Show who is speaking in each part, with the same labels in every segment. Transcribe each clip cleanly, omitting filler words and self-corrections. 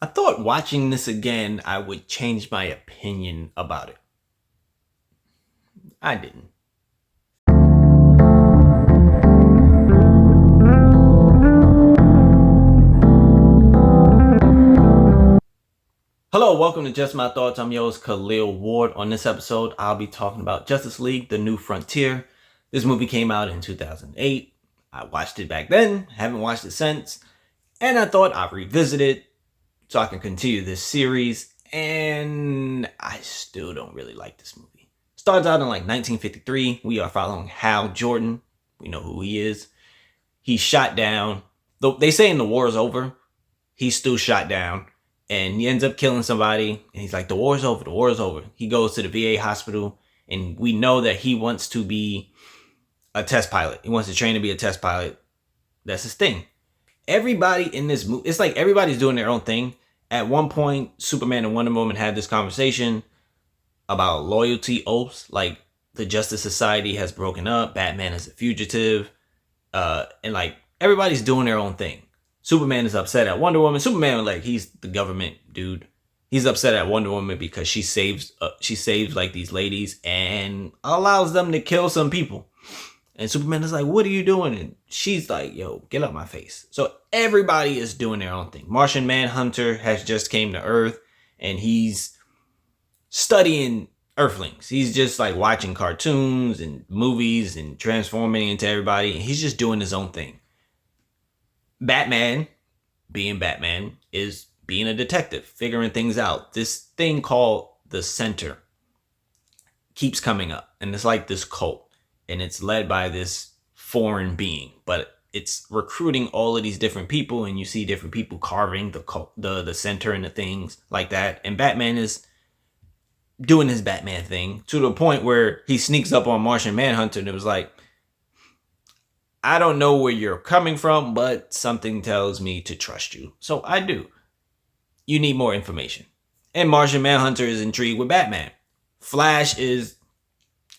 Speaker 1: I thought watching this again, I would change my opinion about it. I didn't. Hello, welcome to Just My Thoughts. I'm your host, Khaleel Ward. On this episode, I'll be talking about Justice League, The New Frontier. This movie came out in 2008. I watched it back then, haven't watched it since, and I thought I'd revisit it so I can continue this series, and I still don't really like this movie. Starts out in 1953. We are following Hal Jordan. We know who he is. He's shot down. Though they say the war is over, he's still shot down. And he ends up killing somebody. And he's like, the war's over. The war is over. He goes to the VA hospital. And we know that he wants to be a test pilot. He wants to train to be a test pilot. That's his thing. Everybody in this movie, it's like everybody's doing their own thing. At one point, Superman and Wonder Woman had this conversation about loyalty oaths. Like, the Justice Society has broken up. Batman is a fugitive. And everybody's doing their own thing. Superman is upset at Wonder Woman. Superman, he's the government dude. He's upset at Wonder Woman because she saves these ladies and allows them to kill some people. And Superman is like, what are you doing? And she's like, yo, get out my face. So everybody is doing their own thing. Martian Manhunter has just came to Earth and he's studying Earthlings. He's just watching cartoons and movies and transforming into everybody. And he's just doing his own thing. Batman, being Batman, is being a detective, figuring things out. This thing called the Center keeps coming up, and it's like this cult, and it's led by this foreign being, but it's recruiting all of these different people, and you see different people carving the cult, the Center and the things like that, and Batman is doing his Batman thing to the point where he sneaks up on Martian Manhunter, and it was like, I don't know where you're coming from, but something tells me to trust you. So I do. You need more information. And Martian Manhunter is intrigued with Batman. Flash is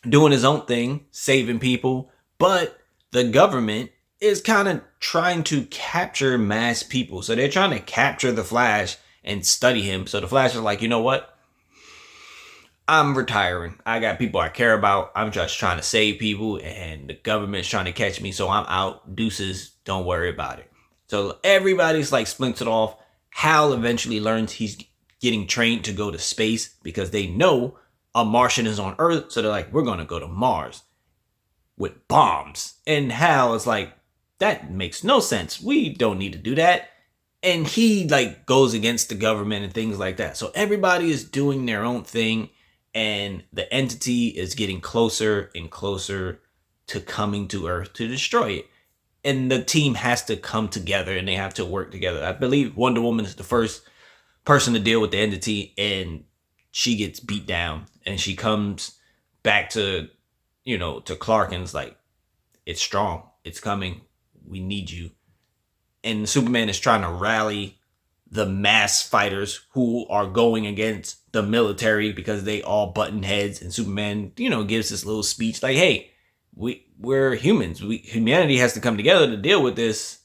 Speaker 1: doing his own thing, saving people, but the government is kind of trying to capture mass people. So they're trying to capture the Flash and study him. So the Flash is like, you know what? I'm retiring. I got people I care about. I'm just trying to save people and the government's trying to catch me. So I'm out. Deuces. Don't worry about it. So everybody's splintered off. Hal eventually learns he's getting trained to go to space because they know a Martian is on Earth. So they're like, we're going to go to Mars with bombs. And Hal is like, that makes no sense. We don't need to do that. And he goes against the government and things like that. So everybody is doing their own thing. And the entity is getting closer and closer to coming to Earth to destroy it. And the team has to come together and they have to work together. I believe Wonder Woman is the first person to deal with the entity and she gets beat down. And she comes back to Clark and is like, it's strong. It's coming. We need you. And Superman is trying to rally the mass fighters who are going against the military because they all button heads, and Superman, gives this little speech like, hey, we're humans. Humanity has to come together to deal with this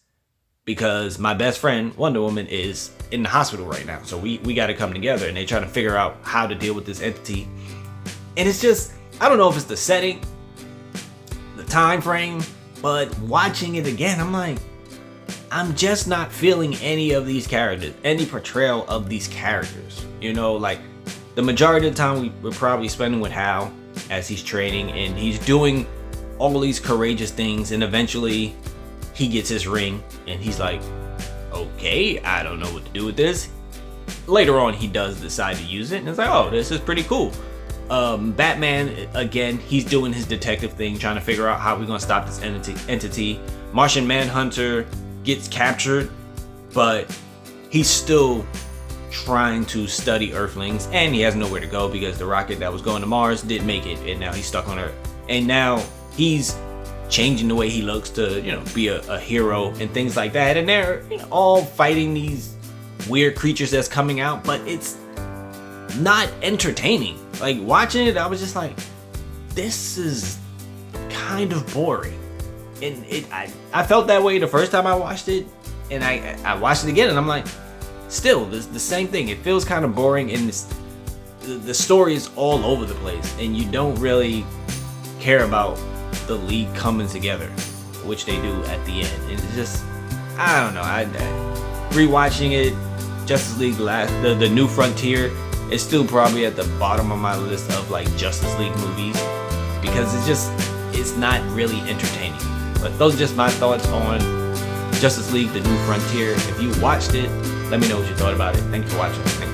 Speaker 1: because my best friend, Wonder Woman, is in the hospital right now. So we got to come together, and they try to figure out how to deal with this entity. And it's just, I don't know if it's the setting, the time frame, but watching it again, I'm like, I'm just not feeling any of these characters, any portrayal of these characters. The majority of the time we're probably spending with Hal as he's training and he's doing all these courageous things, and eventually he gets his ring and he's like, okay, I don't know what to do with this. Later on, he does decide to use it and it's like, oh, this is pretty cool. Batman, again, he's doing his detective thing, trying to figure out how we're going to stop this entity. Martian Manhunter gets captured, but he's still trying to study Earthlings, and he has nowhere to go because the rocket that was going to Mars didn't make it, and now he's stuck on Earth. And now he's changing the way he looks to, be a hero and things like that. And they're all fighting these weird creatures that's coming out, but it's not entertaining. Watching it, I was just like, this is kind of boring. And I felt that way the first time I watched it, and I watched it again, and I'm like, still the same thing. It feels kind of boring, and the story is all over the place, and you don't really care about the league coming together, which they do at the end. And it's just, I don't know. I rewatching it, Justice League the New Frontier is still probably at the bottom of my list of like Justice League movies, because it's not really entertaining. But those are just my thoughts on Justice League: The New Frontier. If you watched it, let me know what you thought about it. Thank you for watching.